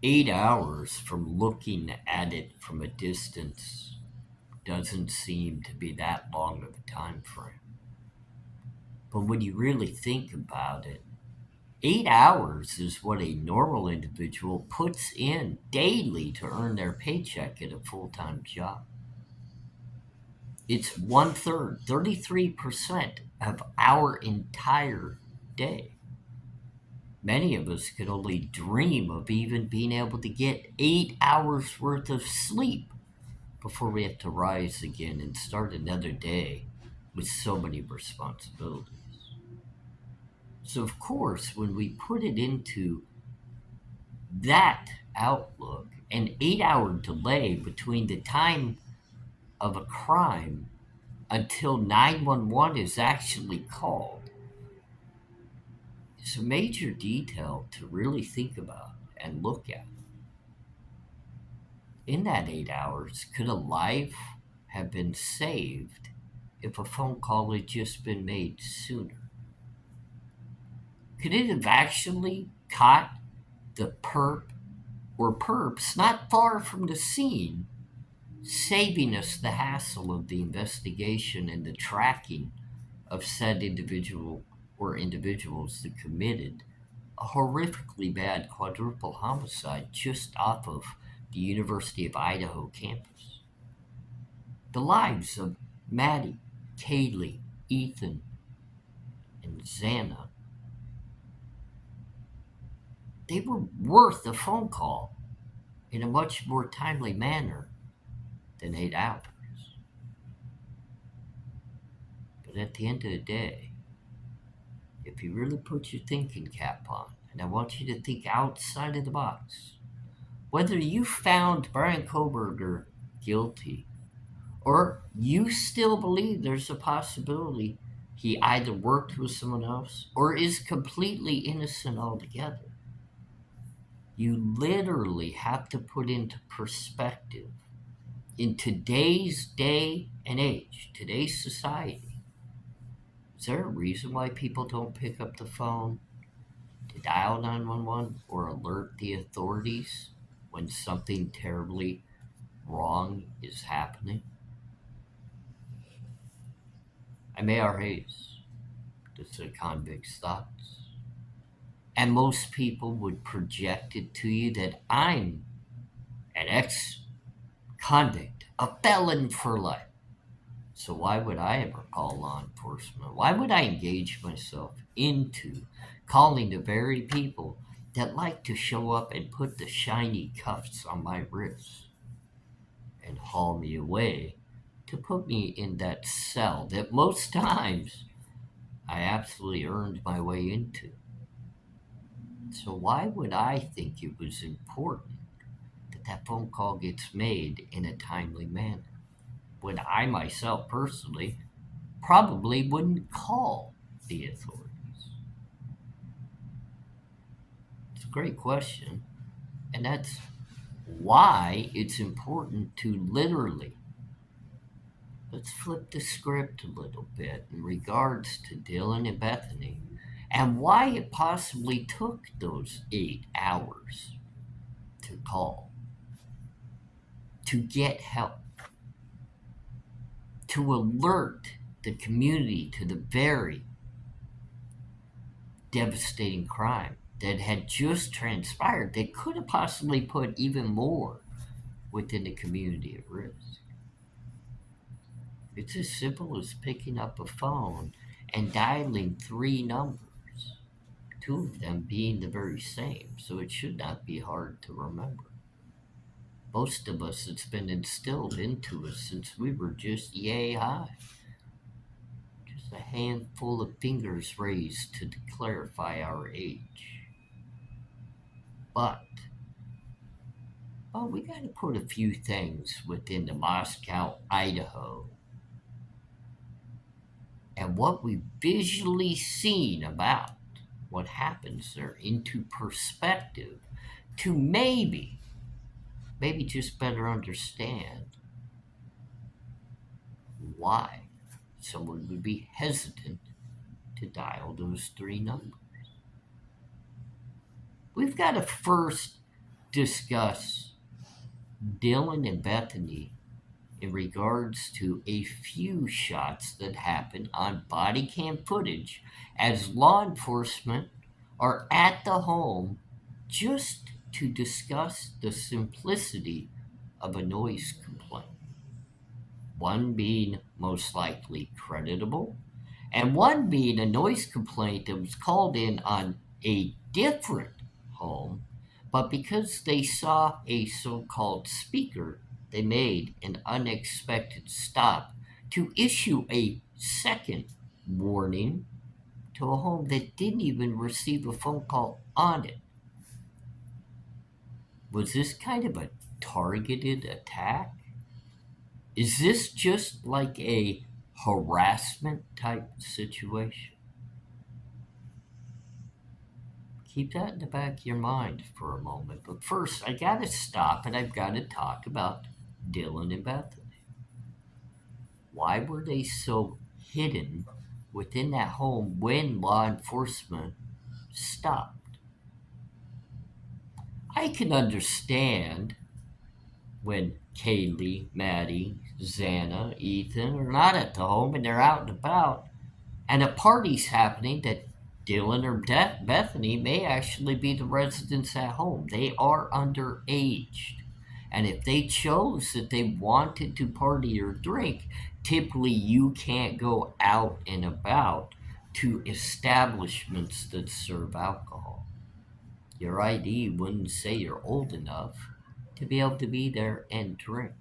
8 hours from looking at it from a distance doesn't seem to be that long of a time frame. But when you really think about it, 8 hours is what a normal individual puts in daily to earn their paycheck at a full-time job. It's 1/3, 33% of our entire day. Many of us could only dream of even being able to get 8 hours worth of sleep before we have to rise again and start another day with so many responsibilities. So, of course, when we put it into that outlook, an 8 hour delay between the time of a crime until 911 is actually called is a major detail to really think about and look at. In that 8 hours, could a life have been saved if a phone call had just been made sooner? Could it have actually caught the perp or perps not far from the scene, saving us the hassle of the investigation and the tracking of said individual or individuals that committed a horrifically bad quadruple homicide just off of the University of Idaho campus? The lives of Maddie, Kaylee, Ethan, and Xana, they were worth a phone call in a much more timely manner than 8 hours. But at the end of the day, if you really put your thinking cap on, and I want you to think outside of the box, whether you found Brian Koberger guilty or you still believe there's a possibility he either worked with someone else or is completely innocent altogether, you literally have to put into perspective in today's day and age, today's society. Is there a reason why people don't pick up the phone to dial 911 or alert the authorities when something terribly wrong is happening? I'm ARHayes. This is Convicts Thoughts. And most people would project it to you that I'm an ex-convict, a felon for life. So why would I ever call law enforcement? Why would I engage myself into calling the very people that like to show up and put the shiny cuffs on my wrists and haul me away to put me in that cell that most times I absolutely earned my way into? So why would I think it was important that that phone call gets made in a timely manner when I myself personally probably wouldn't call the authorities? It's a great question, and that's why it's important to literally, let's flip the script a little bit in regards to Dylan and Bethany and why it possibly took those 8 hours to call, to get help, to alert the community to the very devastating crime that had just transpired that could have possibly put even more within the community at risk. It's as simple as picking up a phone and dialing 3 numbers, 2 of them being the very same, so it should not be hard to remember. Most of us, it's been instilled into us since we were just yay high. Just a handful of fingers raised to clarify our age. But we got to put a few things within the Moscow, Idaho, and what we've visually seen about what happens there into perspective to maybe just better understand why someone would be hesitant to dial those 3 numbers. We've got to first discuss Dylan and Bethany in regards to a few shots that happened on body cam footage as law enforcement are at the home just to discuss the simplicity of a noise complaint. One being most likely creditable, and one being a noise complaint that was called in on a different home, but because they saw a so called speaker, they made an unexpected stop to issue a second warning to a home that didn't even receive a phone call on it. Was this kind of a targeted attack? Is this just like a harassment type situation? Keep that in the back of your mind for a moment. But first, I gotta stop and I've gotta talk about Dylan and Bethany. Why were they so hidden within that home when law enforcement stopped? I can understand when Kaylee, Maddie, Xana, Ethan are not at the home and they're out and about, and a party's happening that Dylan or Bethany may actually be the residents at home. They are underage. And if they chose that they wanted to party or drink, typically you can't go out and about to establishments that serve alcohol. Your ID wouldn't say you're old enough to be able to be there and drink.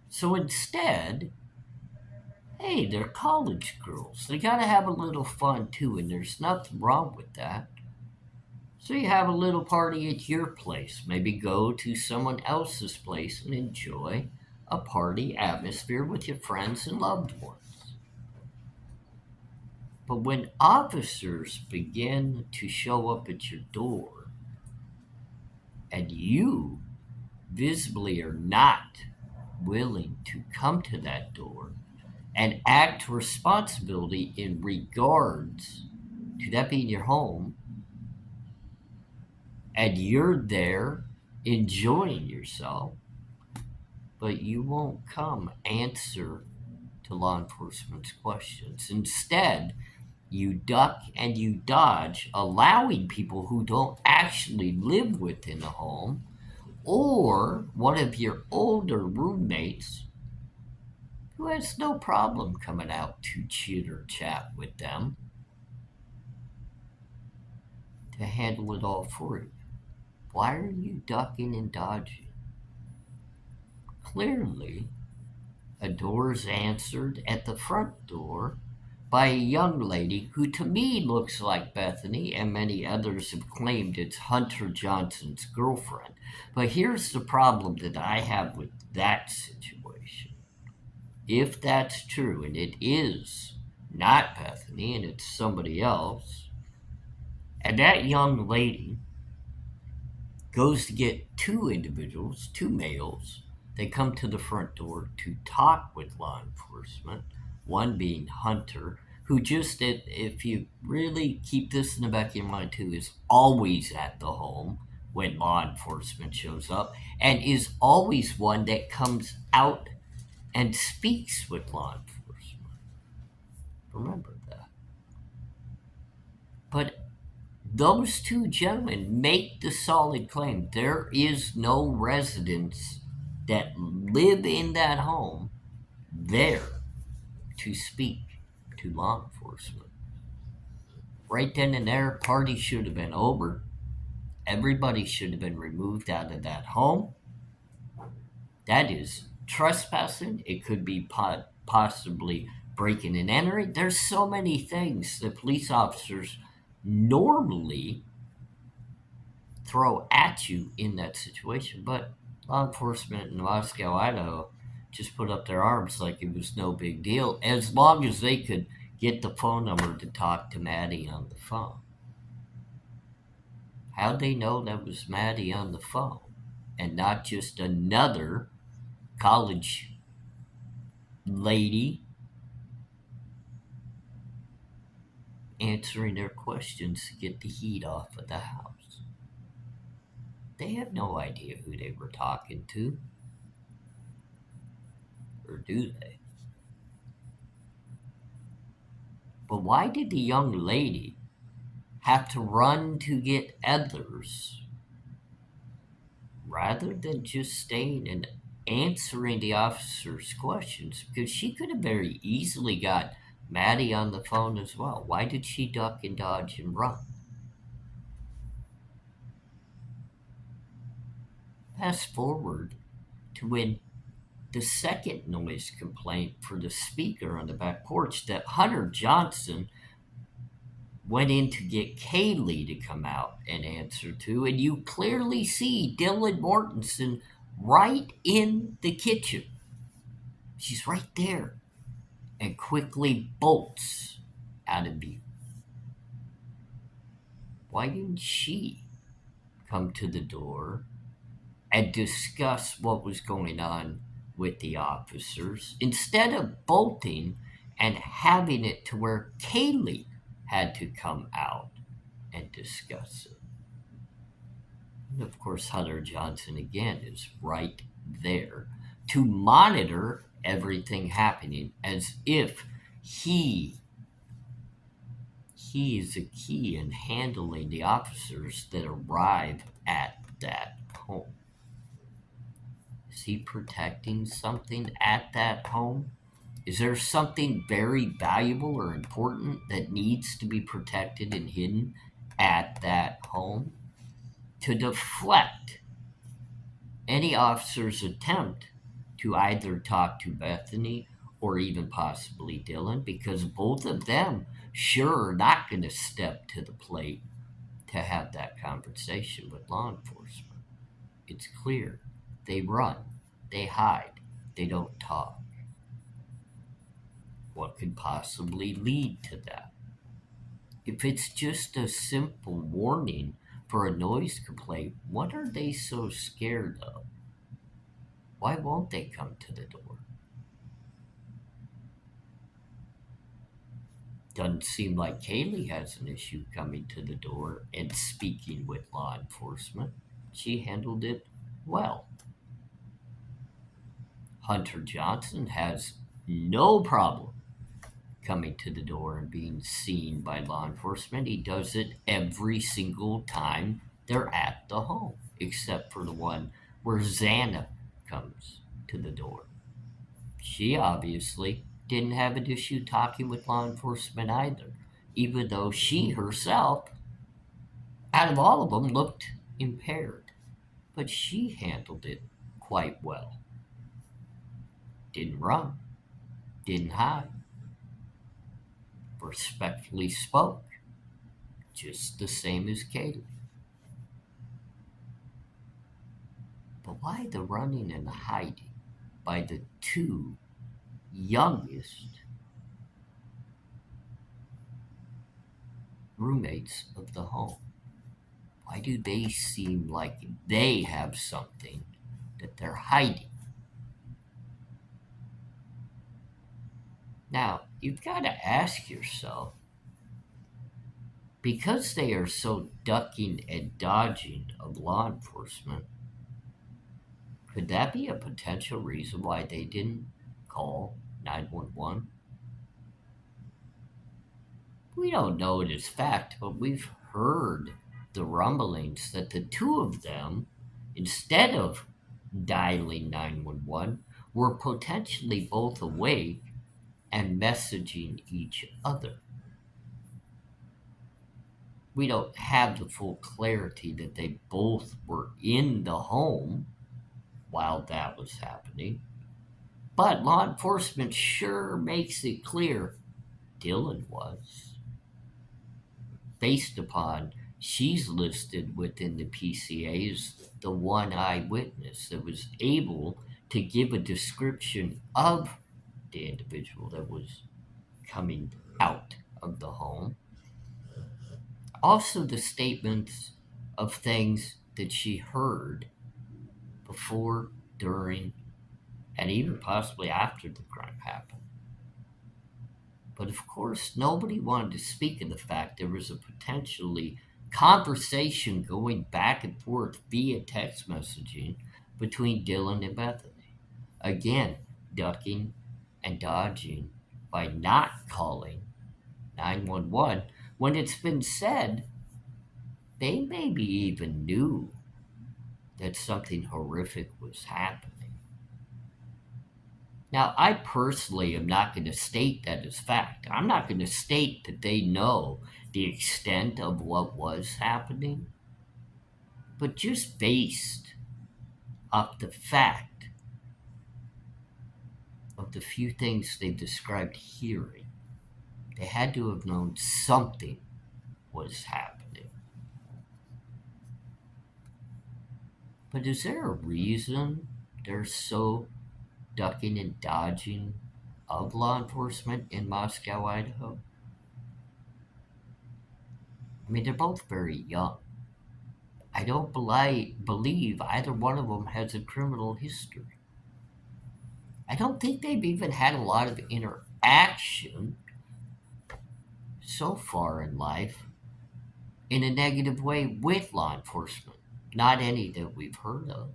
So instead, hey, they're college girls. They gotta have a little fun too, and there's nothing wrong with that. So you have a little party at your place. Maybe go to someone else's place and enjoy a party atmosphere with your friends and loved ones. But when officers begin to show up at your door and you visibly are not willing to come to that door and act responsibility in regards to that being your home, and you're there enjoying yourself, but you won't come answer to law enforcement's questions. Instead, you duck and you dodge, allowing people who don't actually live within the home or one of your older roommates who has no problem coming out to chitter chat with them to handle it all for you. Why are you ducking and dodging? Clearly, a door is answered at the front door by a young lady who to me looks like Bethany, and many others have claimed it's Hunter Johnson's girlfriend. But here's the problem that I have with that situation. If that's true, and it is not Bethany and it's somebody else, and that young lady goes to get two individuals, two males. They come to the front door to talk with law enforcement, one being Hunter, who just, if you really keep this in the back of your mind too, is always at the home when law enforcement shows up and is always one that comes out and speaks with law enforcement. Remember that. But those two gentlemen make the solid claim there is no residents that live in that home there to speak to law enforcement. Right then and there, party should have been over. Everybody should have been removed out of that home. That is trespassing. It could be possibly breaking and entering. There's so many things that police officers normally throw at you in that situation. But law enforcement in Moscow, Idaho, just put up their arms like it was no big deal, as long as they could get the phone number to talk to Maddie on the phone. How'd they know that was Maddie on the phone and not just another college lady answering their questions to get the heat off of the house? They have no idea who they were talking to, or do they? But why did the young lady have to run to get others rather than just staying and answering the officer's questions? Because she could have very easily got Maddie on the phone as well. Why did she duck and dodge and run? Fast forward to when the second noise complaint for the speaker on the back porch that Hunter Johnson went in to get Kaylee to come out and answer to, and you clearly see Dylan Mortensen right in the kitchen. She's right there and quickly bolts out of view. Why didn't she come to the door and discuss what was going on with the officers instead of bolting and having it to where Kaylee had to come out and discuss it? And of course, Hunter Johnson again is right there to monitor everything happening as if he is a key in handling the officers that arrive at that home. Is he protecting something at that home? Is there something very valuable or important that needs to be protected and hidden at that home? To deflect any officer's attempt to either talk to Bethany or even possibly Dylan, because both of them sure are not going to step to the plate to have that conversation with law enforcement. It's clear. They run, they hide, they don't talk. What could possibly lead to that? If it's just a simple warning for a noise complaint, what are they so scared of? Why won't they come to the door? Doesn't seem like Kaylee has an issue coming to the door and speaking with law enforcement. She handled it well. Hunter Johnson has no problem coming to the door and being seen by law enforcement. He does it every single time they're at the home, except for the one where Xana comes to the door. She obviously didn't have an issue talking with law enforcement either, even though she herself, out of all of them, looked impaired. But she handled it quite well. Didn't run, didn't hide, respectfully spoke, just the same as Kaylee. But why the running and the hiding by the two youngest roommates of the home? Why do they seem like they have something that they're hiding? Now, you've got to ask yourself, because they are so ducking and dodging of law enforcement, could that be a potential reason why they didn't call 911? We don't know it as fact, but we've heard the rumblings that the two of them, instead of dialing 911, were potentially both awake and messaging each other. We don't have the full clarity that they both were in the home while that was happening, but law enforcement sure makes it clear Dylan was, based upon she's listed within the PCA as the one eyewitness that was able to give a description of the individual that was coming out of the home. Also, the statements of things that she heard before, during, and even possibly after the crime happened. But of course, nobody wanted to speak of the fact there was a potentially conversation going back and forth via text messaging between Dylan and Bethany. Again, ducking and dodging by not calling 911 when it's been said they maybe even knew that something horrific was happening. Now, I personally am not going to state that as fact. I'm not going to state that they know the extent of what was happening, but just based off the fact of the few things they described hearing, they had to have known something was happening. But is there a reason they're so ducking and dodging of law enforcement in Moscow, Idaho? I mean, they're both very young. I don't believe either one of them has a criminal history. I don't think they've even had a lot of interaction so far in life in a negative way with law enforcement. Not any that we've heard of.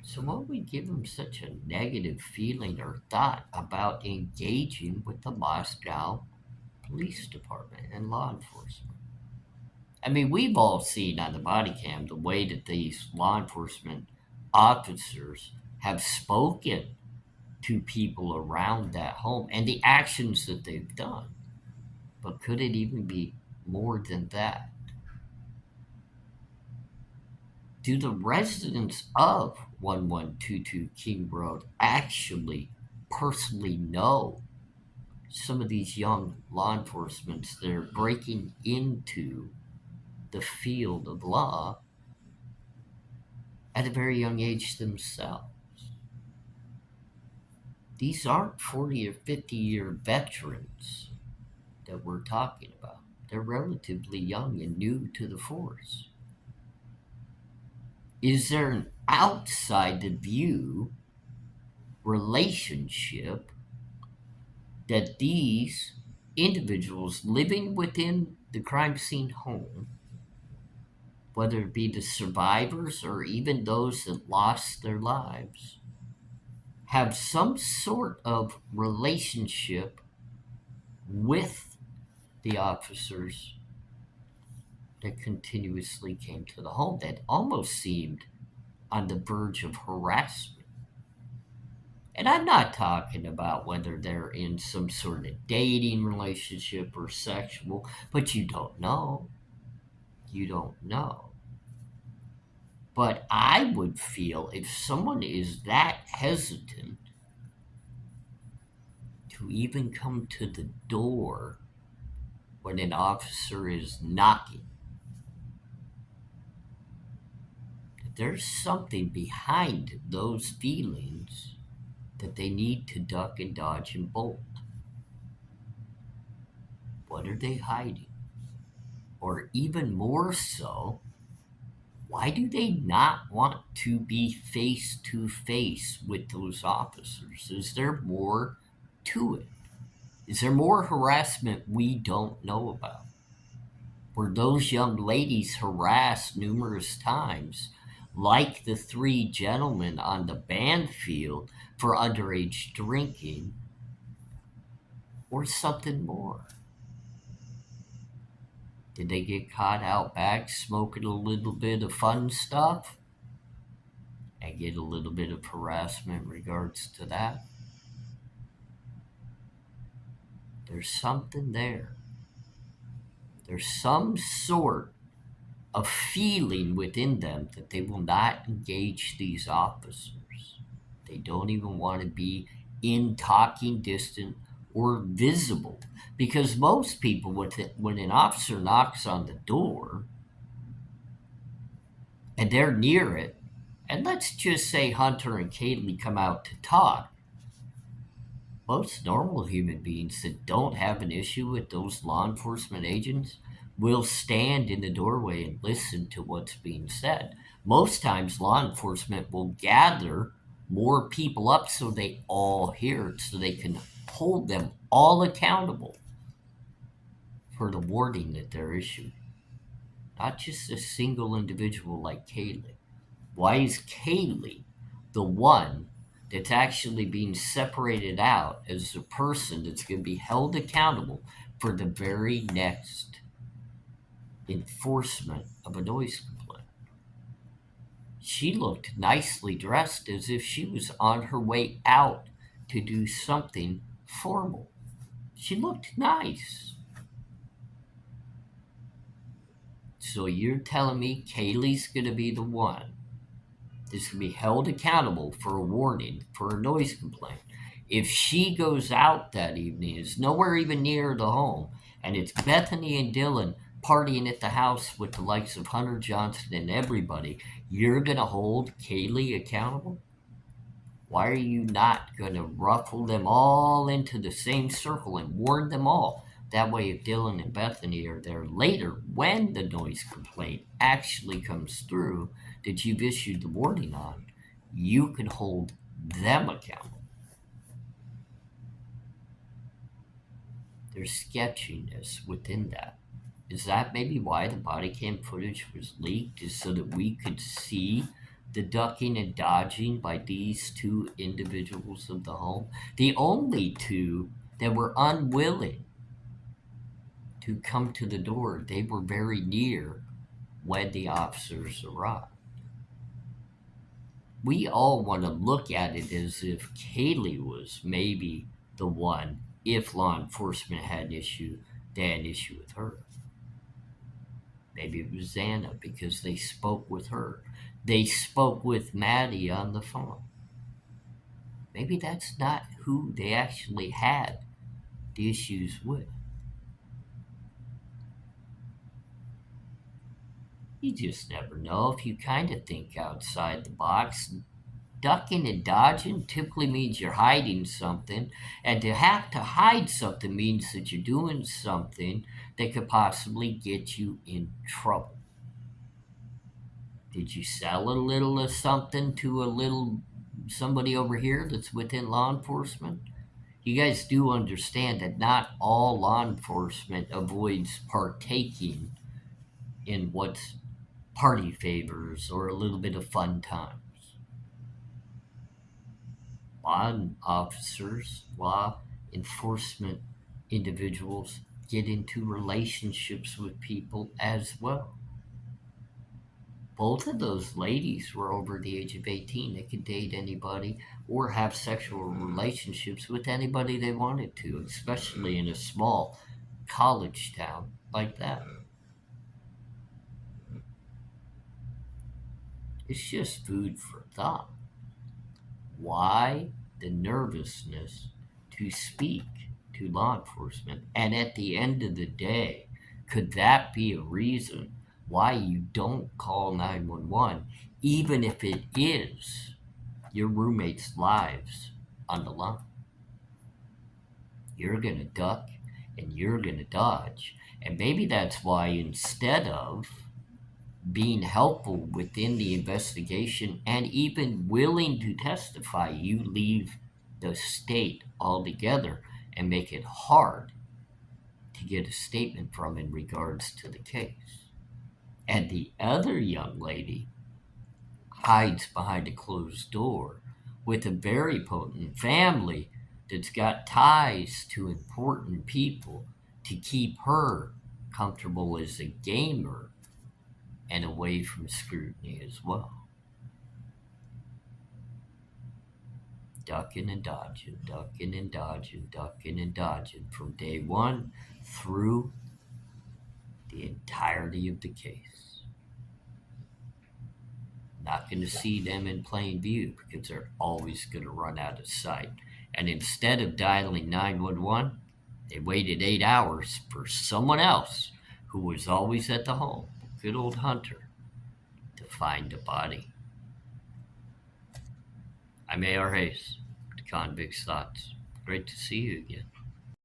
So what would give them such a negative feeling or thought about engaging with the Moscow Police Department and law enforcement? I mean, we've all seen on the body cam the way that these law enforcement officers have spoken to people around that home and the actions that they've done. But could it even be more than that? Do the residents of 1122 King Road actually personally know some of these young law enforcement that are breaking into the field of law at a very young age themselves? These aren't 40 or 50-year veterans that we're talking about. They're relatively young and new to the force. Is there an outside the view relationship that these individuals living within the crime scene home, whether it be the survivors or even those that lost their lives, have some sort of relationship with the officers that continuously came to the home that almost seemed on the verge of harassment? And I'm not talking about whether they're in some sort of dating relationship or sexual, but you don't know. You don't know. But I would feel if someone is that hesitant to even come to the door when an officer is knocking, that there's something behind those feelings that they need to duck and dodge and bolt. What are they hiding? Or even more so, why do they not want to be face to face with those officers? Is there more to it? Is there more harassment we don't know about? Were those young ladies harassed numerous times, like the three gentlemen on the band field, for underage drinking, or something more? Did they get caught out back smoking a little bit of fun stuff and get a little bit of harassment in regards to that? There's something there. There's some sort of feeling within them that they will not engage these officers. They don't even want to be in talking distance or visible. Because most people, when an officer knocks on the door and they're near it, and let's just say Hunter and Kaylee come out to talk, most normal human beings that don't have an issue with those law enforcement agents will stand in the doorway and listen to what's being said. Most times, law enforcement will gather more people up so they all hear it, so they can hold them all accountable for the warning that they're issuing. Not just a single individual like Kaylee. Why is Kaylee the one that's actually being separated out as the person that's going to be held accountable for the very next enforcement of a noise complaint? She looked nicely dressed as if she was on her way out to do something formal. She looked nice. So you're telling me Kaylee's going to be the one that's going to be held accountable for a warning for a noise complaint if she goes out that evening, is nowhere even near the home, and it's Bethany and Dylan partying at the house with the likes of Hunter Johnson and everybody, you're going to hold Kaylee accountable? Why are you not going to ruffle them all into the same circle and warn them all? That way, if Dylan and Bethany are there later, when the noise complaint actually comes through that you've issued the warning on, you can hold them accountable. There's sketchiness within that. Is that maybe why the body cam footage was leaked? Is so that we could see the ducking and dodging by these two individuals of the home? The only two that were unwilling to come to the door. They were very near when the officers arrived. We all want to look at it as if Kaylee was maybe the one, if law enforcement had an issue, they had an issue with her. Maybe it was Xana because they spoke with her. They spoke with Maddie on the phone. Maybe that's not who they actually had the issues with. You just never know if you kind of think outside the box. Ducking and dodging typically means you're hiding something, and to have to hide something means that you're doing something that could possibly get you in trouble. Did you sell a little of something to a little somebody over here that's within law enforcement? You guys do understand that not all law enforcement avoids partaking in what's party favors or a little bit of fun times. Law officers, law enforcement individuals get into relationships with people as well. Both of those ladies were over the age of 18. They could date anybody or have sexual relationships with anybody they wanted to, especially in a small college town like that. It's just food for thought. Why the nervousness to speak to law enforcement? And at the end of the day, could that be a reason why you don't call 911, even if it is your roommates' lives on the line? You're going to duck and you're going to dodge. And maybe that's why instead of being helpful within the investigation and even willing to testify, you leave the state altogether and make it hard to get a statement from in regards to the case. And the other young lady hides behind a closed door with a very potent family that's got ties to important people to keep her comfortable as a gamer and away from scrutiny as well. Ducking and dodging, ducking and dodging, ducking and dodging from day one through the entirety of the case. Not going to see them in plain view because they're always going to run out of sight. And instead of dialing 911, they waited 8 hours for someone else who was always at the home, good old Hunter, to find the body. I'm ARHayes, the Convicts Thoughts. Great to see you again.